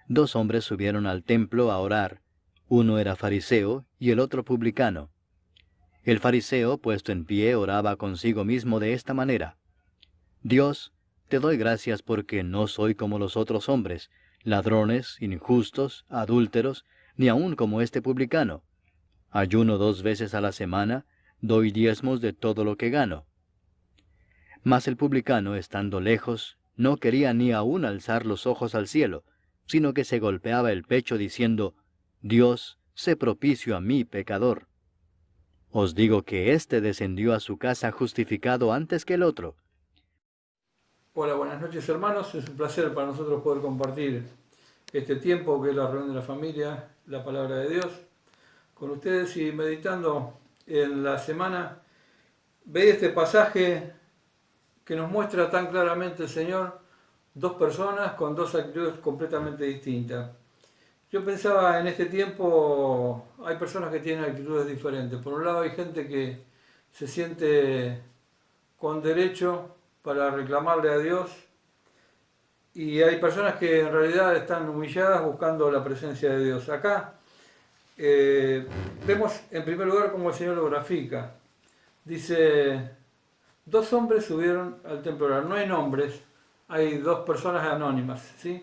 Dos hombres subieron al templo a orar. Uno era fariseo y el otro publicano. El fariseo, puesto en pie, oraba consigo mismo de esta manera: Dios, te doy gracias porque no soy como los otros hombres, ladrones, injustos, adúlteros, ni aun como este publicano. Ayuno 2 veces a la semana, doy diezmos de todo lo que gano. Mas el publicano, estando lejos, no quería ni aun alzar los ojos al cielo, sino que se golpeaba el pecho diciendo: Dios, sé propicio a mí, pecador. Os digo que éste descendió a su casa justificado antes que el otro. Hola, buenas noches hermanos, es un placer para nosotros poder compartir este tiempo que es la reunión de la familia, la palabra de Dios, con ustedes. Y meditando en la semana, veía este pasaje que nos muestra tan claramente el Señor, dos personas con dos actitudes completamente distintas. Yo pensaba, en este tiempo hay personas que tienen actitudes diferentes. Por un lado hay gente que se siente con derecho para reclamarle a Dios, y hay personas que en realidad están humilladas buscando la presencia de Dios. Acá vemos en primer lugar cómo el Señor lo grafica. Dice: dos hombres subieron al templo. No hay nombres, hay dos personas anónimas, ¿sí?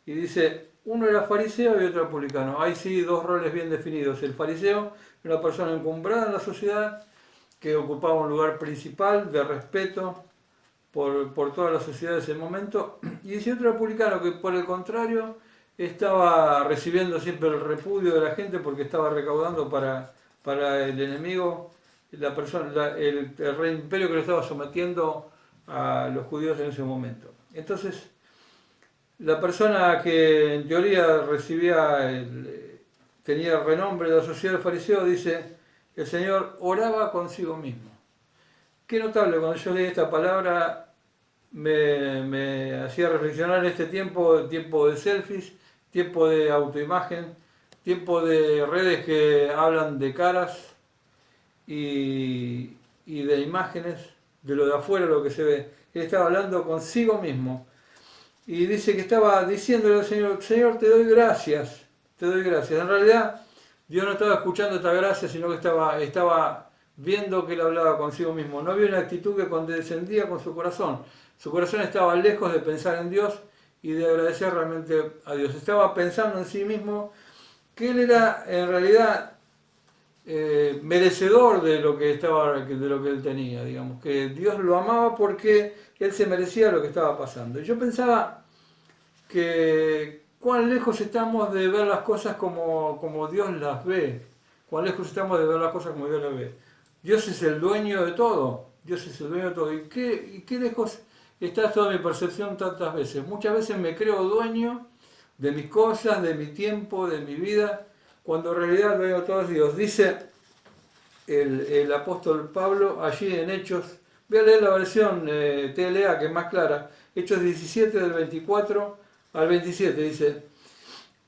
Y dice, uno era fariseo y otro era publicano. Hay sí dos roles bien definidos. El fariseo era una persona encumbrada en la sociedad, que ocupaba un lugar principal de respeto por toda la sociedad de ese momento. Y dice otro era publicano, que por el contrario estaba recibiendo siempre el repudio de la gente porque estaba recaudando para el enemigo, la persona, el rey imperio que lo estaba sometiendo a los judíos en ese momento. Entonces, la persona que en teoría tenía el renombre de la sociedad del fariseo, dice, el Señor oraba consigo mismo. Qué notable, cuando yo leí esta palabra me hacía reflexionar en este tiempo de selfies, tiempo de autoimagen, tiempo de redes que hablan de caras y de imágenes, de lo de afuera, lo que se ve. Él estaba hablando consigo mismo y dice que estaba diciéndole al Señor, Señor, te doy gracias, te doy gracias. En realidad Dios no estaba escuchando esta gracia, sino que estaba viendo que él hablaba consigo mismo. No había una actitud que condescendía con su corazón. Su corazón estaba lejos de pensar en Dios y de agradecer realmente a Dios. Estaba pensando en sí mismo que él era en realidad merecedor de lo que él tenía, digamos, que Dios lo amaba porque él se merecía lo que estaba pasando. Y yo pensaba que cuán lejos estamos de ver las cosas como Dios las ve, cuán lejos estamos de ver las cosas como Dios las ve. Dios es el dueño de todo, Dios es el dueño de todo. ¿Y qué lejos está toda mi percepción tantas veces? Muchas veces me creo dueño de mis cosas, de mi tiempo, de mi vida, cuando en realidad el dueño de todo es Dios. Dice el apóstol Pablo allí en Hechos, voy a leer la versión TLA, que es más clara, Hechos 17 del 24 al 27, dice,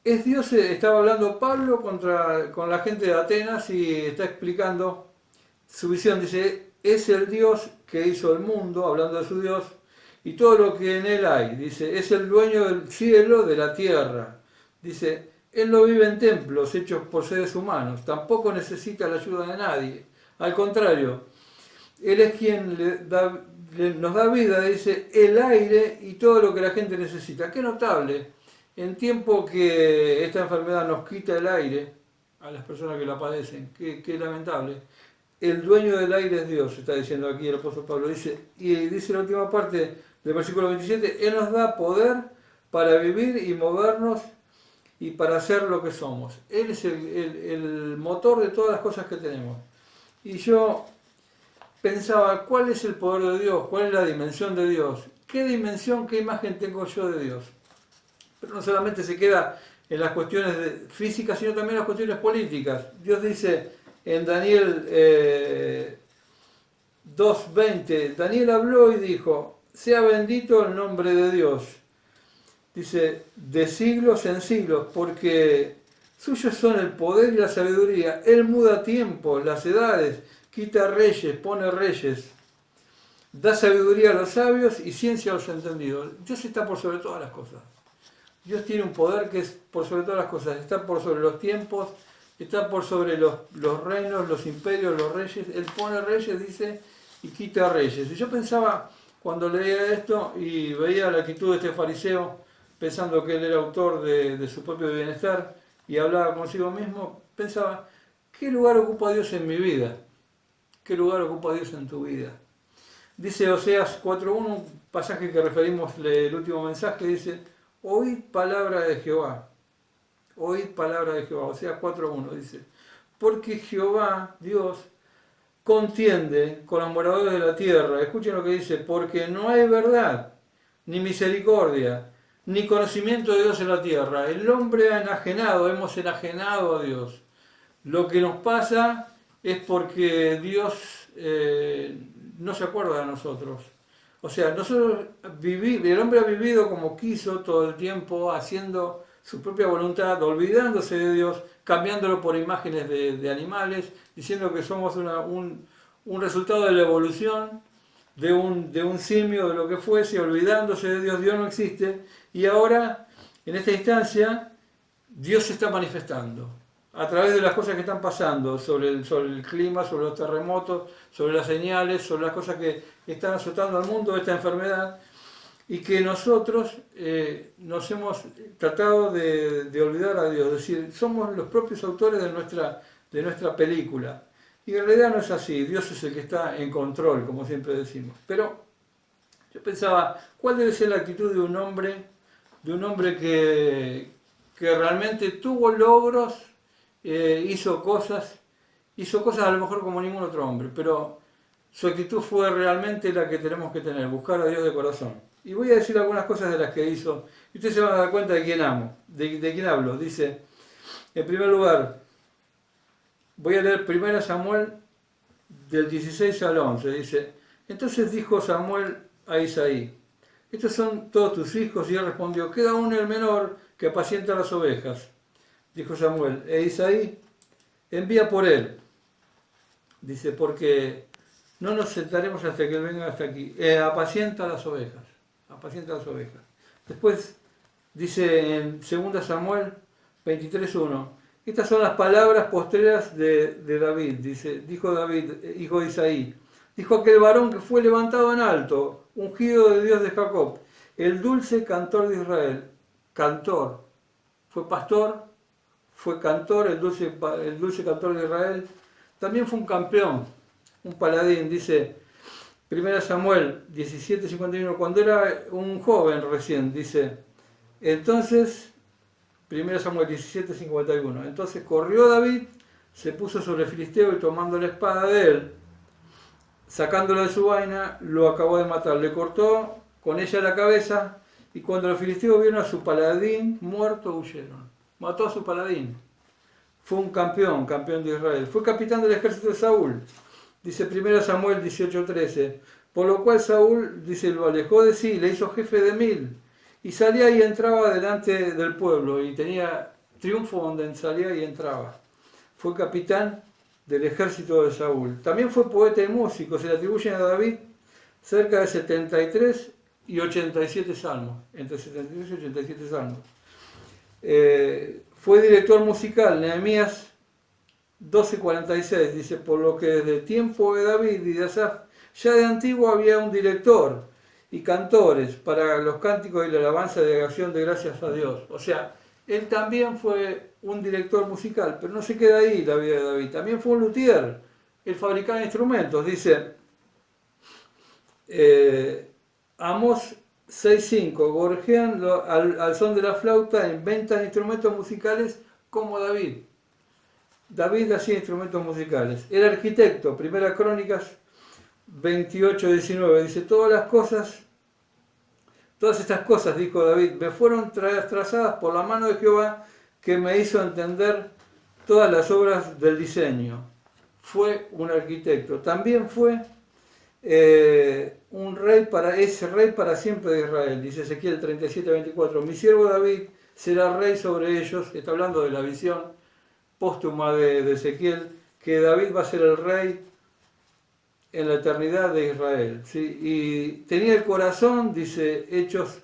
es Dios, estaba hablando Pablo con la gente de Atenas y está explicando su visión. Dice, es el Dios que hizo el mundo, hablando de su Dios, y todo lo que en él hay. Dice, es el dueño del cielo, de la tierra. Dice, él no vive en templos hechos por seres humanos, tampoco necesita la ayuda de nadie. Al contrario, él es quien nos da vida, dice, el aire y todo lo que la gente necesita. Qué notable, en tiempo que esta enfermedad nos quita el aire a las personas que la padecen, qué lamentable. El dueño del aire es Dios, está diciendo aquí el apóstol Pablo. Y dice la última parte del versículo 27, Él nos da poder para vivir y movernos y para hacer lo que somos. Él es el motor de todas las cosas que tenemos. Y yo pensaba, ¿cuál es el poder de Dios? ¿Cuál es la dimensión de Dios? ¿Qué dimensión, qué imagen tengo yo de Dios? Pero no solamente se queda en las cuestiones físicas, sino también en las cuestiones políticas. Dios dice en Daniel 2:20, Daniel habló y dijo, sea bendito el nombre de Dios. Dice, de siglos en siglos, porque suyos son el poder y la sabiduría. Él muda tiempos, las edades, quita reyes, pone reyes, da sabiduría a los sabios y ciencia a los entendidos. Dios está por sobre todas las cosas. Dios tiene un poder que es por sobre todas las cosas, está por sobre los tiempos, está por sobre los reinos, los imperios, los reyes. Él pone reyes, dice, y quita reyes. Y yo pensaba, cuando leía esto y veía la actitud de este fariseo, pensando que él era autor de su propio bienestar y hablaba consigo mismo, pensaba, ¿qué lugar ocupa Dios en mi vida? ¿Qué lugar ocupa Dios en tu vida? Dice Oseas 4.1, un pasaje que referimos el último mensaje, dice, oíd palabra de Jehová. Oíd palabra de Jehová. Oseas 4.1 dice, porque Jehová, Dios, contiende con los moradores de la tierra. Escuchen lo que dice, porque no hay verdad, ni misericordia, ni conocimiento de Dios en la tierra. El hombre ha enajenado, hemos enajenado a Dios. Lo que nos pasa es porque Dios no se acuerda de nosotros. O sea, el hombre ha vivido como quiso todo el tiempo, haciendo su propia voluntad, olvidándose de Dios, cambiándolo por imágenes de animales, diciendo que somos un resultado de la evolución, de un simio, de lo que fuese, olvidándose de Dios. Dios no existe. Y ahora, en esta instancia, Dios se está manifestando a través de las cosas que están pasando, sobre el clima, sobre los terremotos, sobre las señales, sobre las cosas que están azotando al mundo, esta enfermedad, y que nosotros nos hemos tratado de olvidar a Dios, es decir, somos los propios autores de nuestra película. Y en realidad no es así, Dios es el que está en control, como siempre decimos. Pero yo pensaba, ¿cuál debe ser la actitud de un hombre que realmente tuvo logros, hizo cosas a lo mejor como ningún otro hombre, pero su actitud fue realmente la que tenemos que tener, buscar a Dios de corazón? Y voy a decir algunas cosas de las que hizo, y ustedes se van a dar cuenta de quién de quién hablo. Dice, en primer lugar, voy a leer 1 Samuel del 16 al 11, dice, entonces dijo Samuel a Isaí, estos son todos tus hijos, y él respondió, queda uno el menor que apacienta las ovejas. Dijo Samuel, Isaí, envía por él. Dice, porque no nos sentaremos hasta que él venga hasta aquí. Apacienta las ovejas. Apacienta las ovejas. Después dice en 2 Samuel 23.1, estas son las palabras postreras de David. Dice, dijo David, hijo de Isaí, dijo aquel varón que fue levantado en alto, ungido de Dios de Jacob, el dulce cantor de Israel. Cantor. Fue pastor, fue cantor, el dulce cantor de Israel. También fue un campeón, un paladín. Dice 1 Samuel 17.51, cuando era un joven recién, dice, entonces, 1 Samuel 17.51, entonces corrió David, se puso sobre el filisteo y tomando la espada de él, sacándola de su vaina, lo acabó de matar, le cortó con ella la cabeza, y cuando los filisteos vieron a su paladín muerto, huyeron. Mató a su paladín. Fue un campeón de Israel. Fue capitán del ejército de Saúl. Dice 1 Samuel 18.13. Por lo cual Saúl, dice, lo alejó de sí, le hizo jefe de 1000. Y salía y entraba delante del pueblo. Y tenía triunfo donde salía y entraba. Fue capitán del ejército de Saúl. También fue poeta y músico. Se le atribuyen a David cerca de 73 y 87 salmos. Entre 73 y 87 salmos. Fue director musical, Nehemías 12.46, dice, por lo que desde el tiempo de David y de Asaf, ya de antiguo había un director y cantores para los cánticos y la alabanza de acción de gracias a Dios. O sea, él también fue un director musical, pero no se queda ahí la vida de David. También fue un luthier, él fabricaba instrumentos. Dice, Amós 6.5, gorjean al son de la flauta, inventan instrumentos musicales como David. David hacía instrumentos musicales. Era arquitecto, Primera Crónicas 28.19, dice, todas estas cosas, dijo David, me fueron trazadas por la mano de Jehová, que me hizo entender todas las obras del diseño. Fue un arquitecto. También fue es rey para siempre de Israel, dice Ezequiel 37.24, mi siervo David será rey sobre ellos. Está hablando de la visión póstuma de Ezequiel, que David va a ser el rey en la eternidad de Israel, ¿sí? Y tenía el corazón, dice Hechos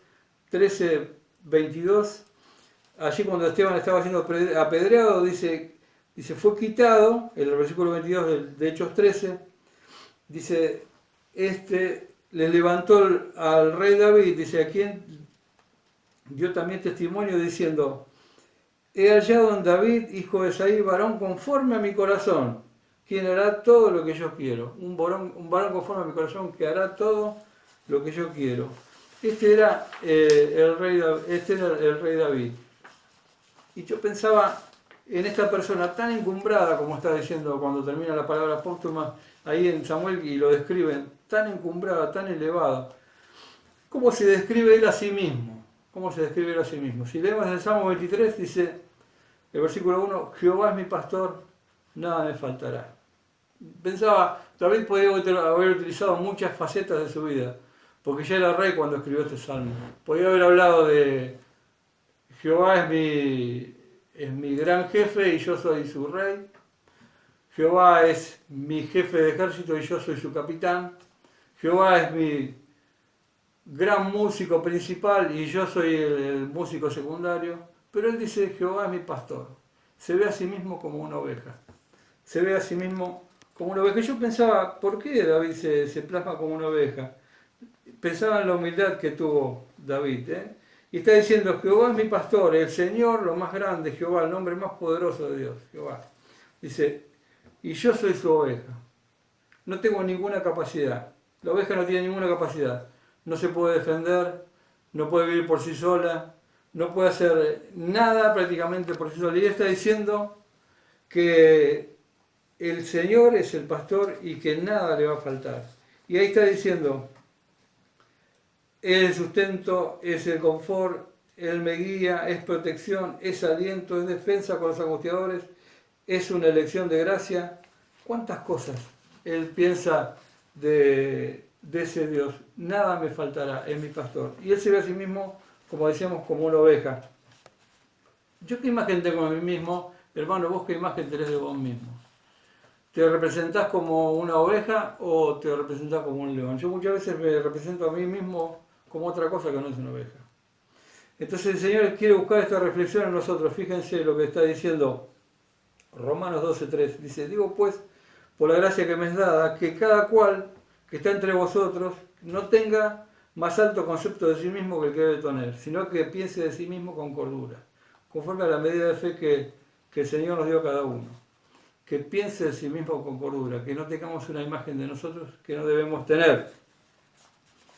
13.22, allí cuando Esteban estaba siendo apedreado, dice, fue quitado, en el versículo 22 de Hechos 13, dice, le levantó al rey David, dice, a quien dio también testimonio diciendo, he hallado en David, hijo de Isaí, varón conforme a mi corazón, quien hará todo lo que yo quiero. Un varón conforme a mi corazón que hará todo lo que yo quiero. Este era el rey David. Y yo pensaba en esta persona tan encumbrada, como está diciendo cuando termina la palabra póstuma, ahí en Samuel, y lo describen, tan encumbrada, tan elevada. ¿Cómo se describe él a sí mismo? ¿Cómo se describe él a sí mismo? Si leemos el Salmo 23, dice, el versículo 1, Jehová es mi pastor, nada me faltará. Pensaba, David podía haber utilizado muchas facetas de su vida, porque ya era rey cuando escribió este salmo. Podía haber hablado de Jehová es mi gran jefe y yo soy su rey. Jehová es mi jefe de ejército y yo soy su capitán. Jehová es mi gran músico principal y yo soy el músico secundario. Pero él dice, Jehová es mi pastor. Se ve a sí mismo como una oveja. Se ve a sí mismo como una oveja. Yo pensaba, ¿por qué David se plasma como una oveja? Pensaba en la humildad que tuvo David. Y está diciendo, Jehová es mi pastor, el Señor, lo más grande, Jehová, el nombre más poderoso de Dios, Jehová. Dice, y yo soy su oveja. No tengo ninguna capacidad. La oveja no tiene ninguna capacidad. No se puede defender, no puede vivir por sí sola, no puede hacer nada prácticamente por sí sola. Y él está diciendo que el Señor es el pastor y que nada le va a faltar. Y ahí está diciendo, es el sustento, es el confort, Él me guía, es protección, es aliento, es defensa con los angustiadores, es una elección de gracia. ¿Cuántas cosas Él piensa de ese Dios? Nada me faltará, es mi pastor. Y Él se ve a sí mismo, como decíamos, como una oveja. ¿Yo qué imagen tengo de mí mismo? Hermano, ¿vos qué imagen tenés de vos mismo? ¿Te representás como una oveja o te representás como un león? Yo muchas veces me represento a mí mismo como otra cosa que no es una oveja. Entonces el Señor quiere buscar esta reflexión en nosotros. Fíjense lo que está diciendo Romanos 12:3. Dice, digo pues, por la gracia que me es dada, que cada cual que está entre vosotros no tenga más alto concepto de sí mismo que el que debe tener, sino que piense de sí mismo con cordura, conforme a la medida de fe que el Señor nos dio a cada uno. Que piense de sí mismo con cordura, que no tengamos una imagen de nosotros que no debemos tener.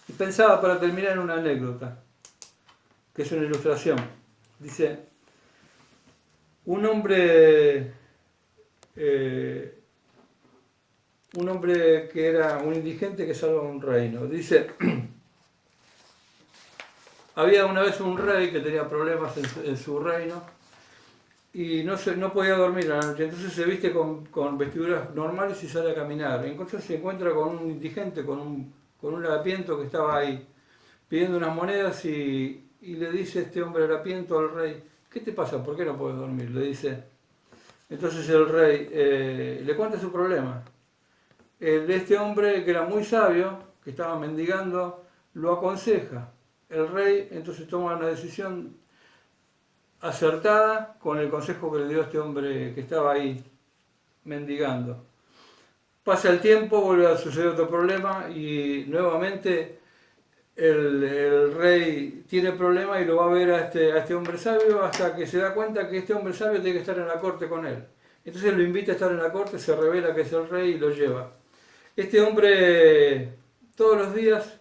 Y pensaba para terminar en una anécdota, que es una ilustración. Dice, un hombre que era un indigente que salva un reino. Dice, había una vez un rey que tenía problemas en su reino y no podía dormir a la noche, entonces se viste con vestiduras normales y sale a caminar. Entonces se encuentra con un indigente, con un harapiento que estaba ahí pidiendo unas monedas y le dice este hombre harapiento al rey, ¿qué te pasa? ¿Por qué no puedes dormir? Le dice. Entonces el rey le cuenta su problema. Este hombre que era muy sabio, que estaba mendigando, lo aconseja. El rey entonces toma una decisión acertada con el consejo que le dio este hombre que estaba ahí mendigando. Pasa el tiempo, vuelve a suceder otro problema y nuevamente el rey tiene problema y lo va a ver a este hombre sabio hasta que se da cuenta que este hombre sabio tiene que estar en la corte con él. Entonces lo invita a estar en la corte, se revela que es el rey y lo lleva. Este hombre todos los días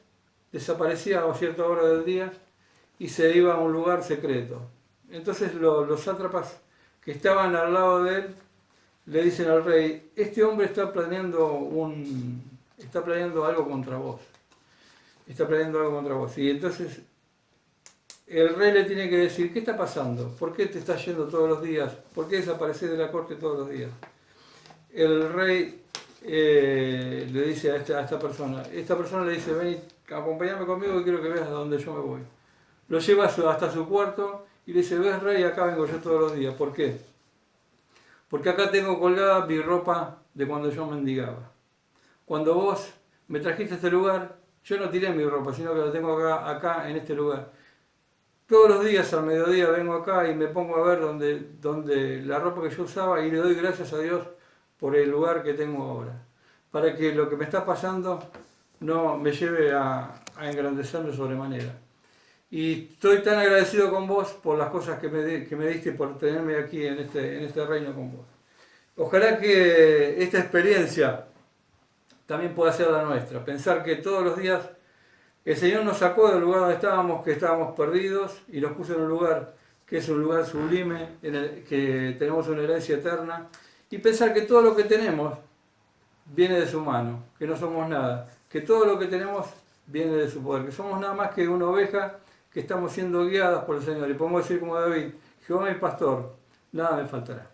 desaparecía a cierta hora del día y se iba a un lugar secreto. Entonces los sátrapas que estaban al lado de él le dicen al rey, este hombre está planeando algo contra vos. Está planeando algo contra vos. Y entonces el rey le tiene que decir, ¿qué está pasando? ¿Por qué te estás yendo todos los días? ¿Por qué desapareces de la corte todos los días? El rey le dice a esta persona le dice, ven, acompáñame conmigo y quiero que veas a dónde yo me voy. Lo lleva hasta su cuarto y le dice, ves rey, acá vengo yo todos los días. ¿Por qué? Porque acá tengo colgada mi ropa de cuando yo mendigaba. Cuando vos me trajiste a este lugar, yo no tiré mi ropa, sino que la tengo acá en este lugar. Todos los días al mediodía vengo acá y me pongo a ver donde la ropa que yo usaba y le doy gracias a Dios por el lugar que tengo ahora. Para que lo que me está pasando no me lleve a engrandecerme sobremanera. Y estoy tan agradecido con vos por las cosas que me diste, por tenerme aquí en este reino con vos. Ojalá que esta experiencia también pueda ser la nuestra. Pensar que todos los días el Señor nos sacó del lugar donde estábamos, que estábamos perdidos, y nos puso en un lugar que es un lugar sublime, en el que tenemos una herencia eterna. Y pensar que todo lo que tenemos viene de su mano, que no somos nada, que todo lo que tenemos viene de su poder, que somos nada más que una oveja que estamos siendo guiadas por el Señor. Y podemos decir como David, Jehová mi pastor, nada me faltará.